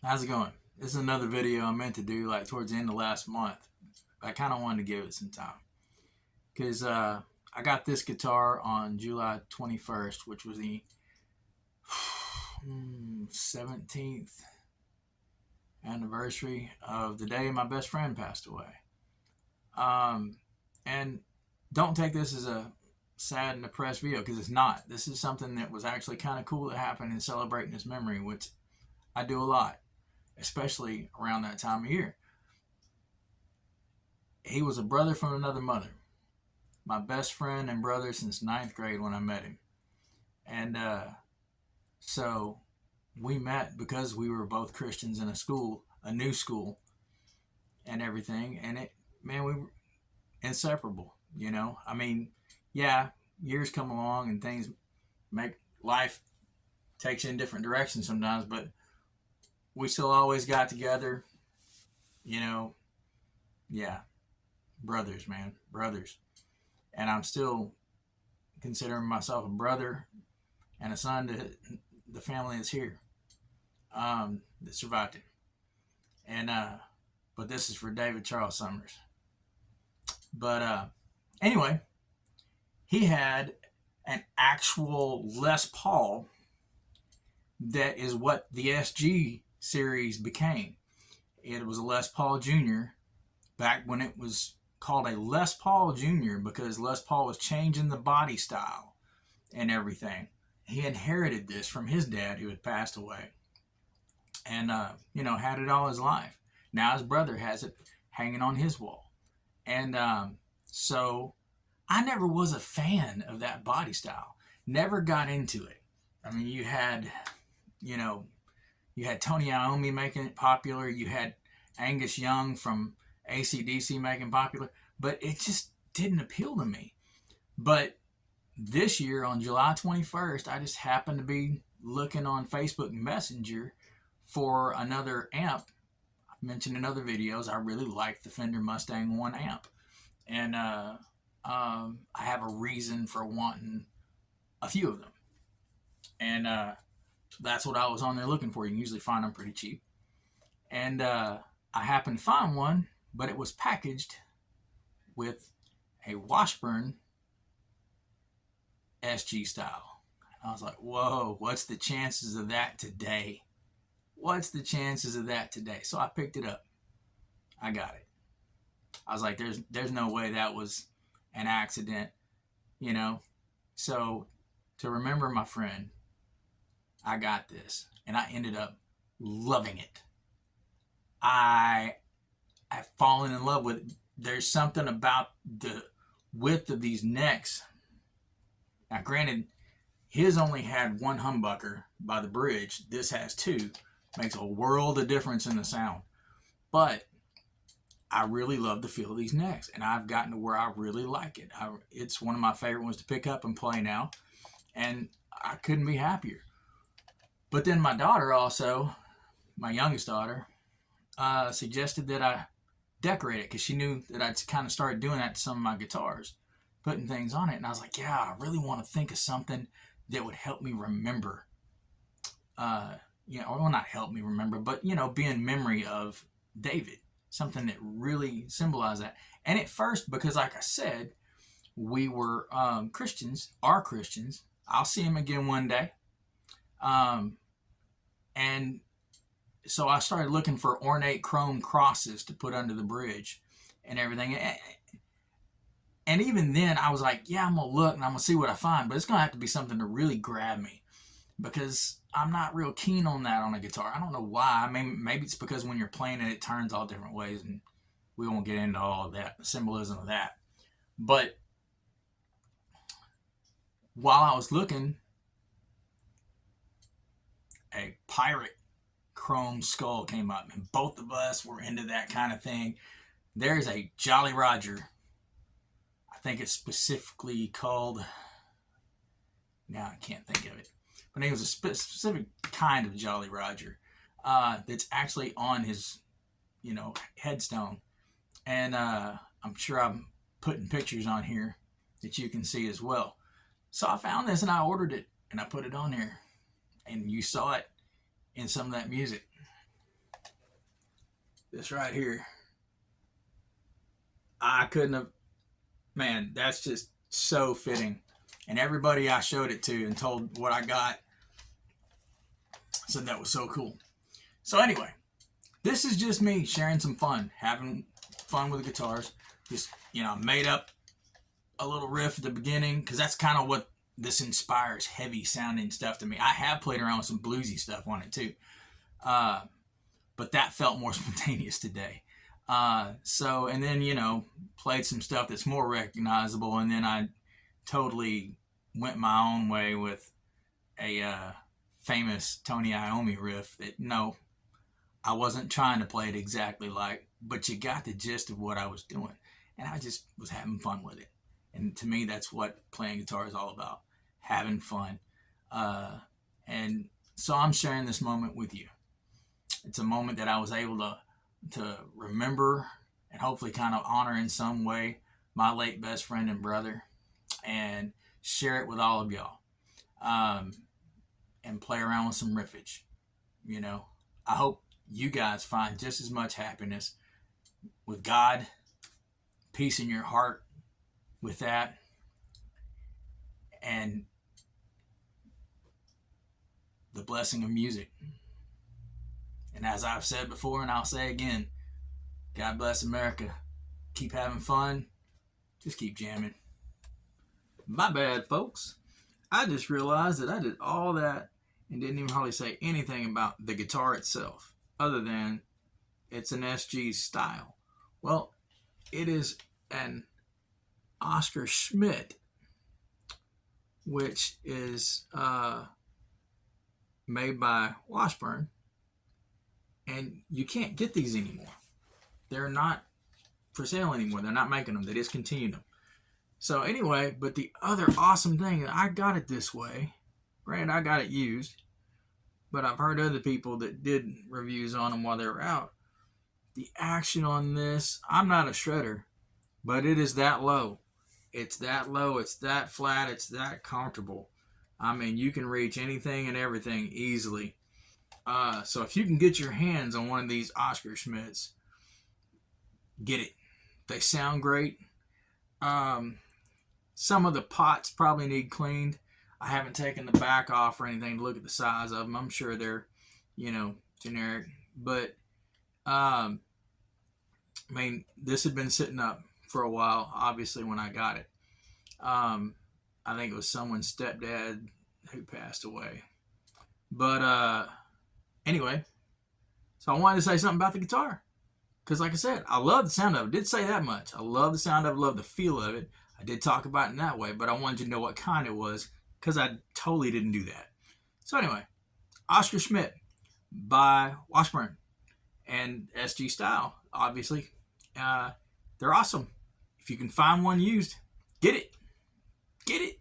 How's it going? This is another video I meant to do like towards the end of last month. I kind of wanted to give it some time because I got this guitar on July 21st, which was the 17th anniversary of the day my best friend passed away. And don't take this as a sad and depressed video because it's not. This is something that was actually kind of cool that happened in celebrating his memory, which I do a lot, especially around that time of year. He was a brother from another mother. My best friend and brother since ninth grade when I met him. And so we met because we were both Christians in a new school and everything. And we were inseparable, you know? I mean, yeah, years come along and things make life takes you in different directions sometimes, but we still always got together, you know. Yeah, brothers, man, brothers. And I'm still considering myself a brother and a son to the family that's here, that survived it. And but this is for David Charles Summers. But anyway, he had an actual Les Paul that is what the SG series became. It was a Les Paul Jr. back when it was called a Les Paul Jr. because Les Paul was changing the body style and everything. He inherited this from his dad who had passed away and, had it all his life. Now his brother has it hanging on his wall. And so I never was a fan of that body style. Never got into it. I mean, you had Tony Iommi making it popular. You had Angus Young from AC/DC making popular, but it just didn't appeal to me. But this year on July 21st, I just happened to be looking on Facebook Messenger for another amp. I've mentioned in other videos, I really like the Fender Mustang 1 amp. And I have a reason for wanting a few of them. And that's what I was on there looking for. You can usually find them pretty cheap. And I happened to find one, but it was packaged with a Washburn SG style. I was like, whoa, what's the chances of that today? What's the chances of that today? So I picked it up. I got it. I was like, there's no way that was an accident, you know? So to remember my friend, I got this. And I ended up loving it. I have fallen in love with it. There's something about the width of these necks. Now, granted, his only had one humbucker by the bridge. This has two. Makes a world of difference in the sound. But I really love the feel of these necks, and I've gotten to where I really like it. It's one of my favorite ones to pick up and play now, and I couldn't be happier. But then my daughter also, my youngest daughter, suggested that I decorate it because she knew that I'd kind of started doing that to some of my guitars, putting things on it. And I was like, yeah, I really want to think of something that would help me remember. Or not help me remember, but, be in memory of David. Something that really symbolized that. And at first, because like I said, we were Christians, are Christians. I'll see him again one day. And so I started looking for ornate chrome crosses to put under the bridge and everything. And even then, I was like, yeah, I'm going to look and I'm going to see what I find. But it's going to have to be something to really grab me, because I'm not real keen on that on a guitar. I don't know why. I mean, maybe it's because when you're playing it, it turns all different ways, and we won't get into all of that, the symbolism of that. But while I was looking, a pirate chrome skull came up, and both of us were into that kind of thing. There's a Jolly Roger. I think it's specifically called, now I can't think of it, but it was a specific kind of Jolly Roger that's actually on his, headstone. And I'm sure I'm putting pictures on here that you can see as well. So I found this and I ordered it and I put it on here. And you saw it in some of that music. This right here. I couldn't have, man, that's just so fitting. And everybody I showed it to and told what I got said that was so cool. So anyway, this is just me sharing some fun, having fun with the guitars. Just, made up a little riff at the beginning, because that's kind of what this inspires, heavy sounding stuff to me. I have played around with some bluesy stuff on it too. But that felt more spontaneous today. And then, played some stuff that's more recognizable, and then I totally went my own way with a famous Tony Iommi riff that, no, I wasn't trying to play it exactly like, but you got the gist of what I was doing. And I just was having fun with it. And to me, that's what playing guitar is all about, having fun. And so I'm sharing this moment with you. It's a moment that I was able to remember and hopefully kind of honor in some way my late best friend and brother, and share it with all of y'all, and play around with some riffage. I hope you guys find just as much happiness with God, peace in your heart with that, and the blessing of music. And as I've said before, and I'll say again, God bless America. Keep having fun. Just keep jamming. My bad, folks. I just realized that I did all that and didn't even hardly say anything about the guitar itself, other than it's an SG style. Well, it is an Oscar Schmidt, which is made by Washburn, and you can't get these anymore. They're not for sale anymore. They're not making them. They discontinued them. So anyway, but the other awesome thing, I got it this way. Granted, I got it used, but I've heard other people that did reviews on them while they were out. The action on this, I'm not a shredder, but it is that low. It's that low, it's that flat, it's that comfortable. I mean, you can reach anything and everything easily. So if you can get your hands on one of these Oscar Schmidts, get it. They sound great. Some of the pots probably need cleaned. I haven't taken the back off or anything to look at the size of them. I'm sure they're, generic. But, this had been sitting up for a while, obviously, when I got it. I think it was someone's stepdad who passed away. But anyway, so I wanted to say something about the guitar. Because like I said, I love the sound of it. I did say that much. I love the sound of it, love the feel of it. I did talk about it in that way, but I wanted you to know what kind it was because I totally didn't do that. So anyway, Oscar Schmidt by Washburn and SG Style, obviously. They're awesome. If you can find one used, get it. Get it.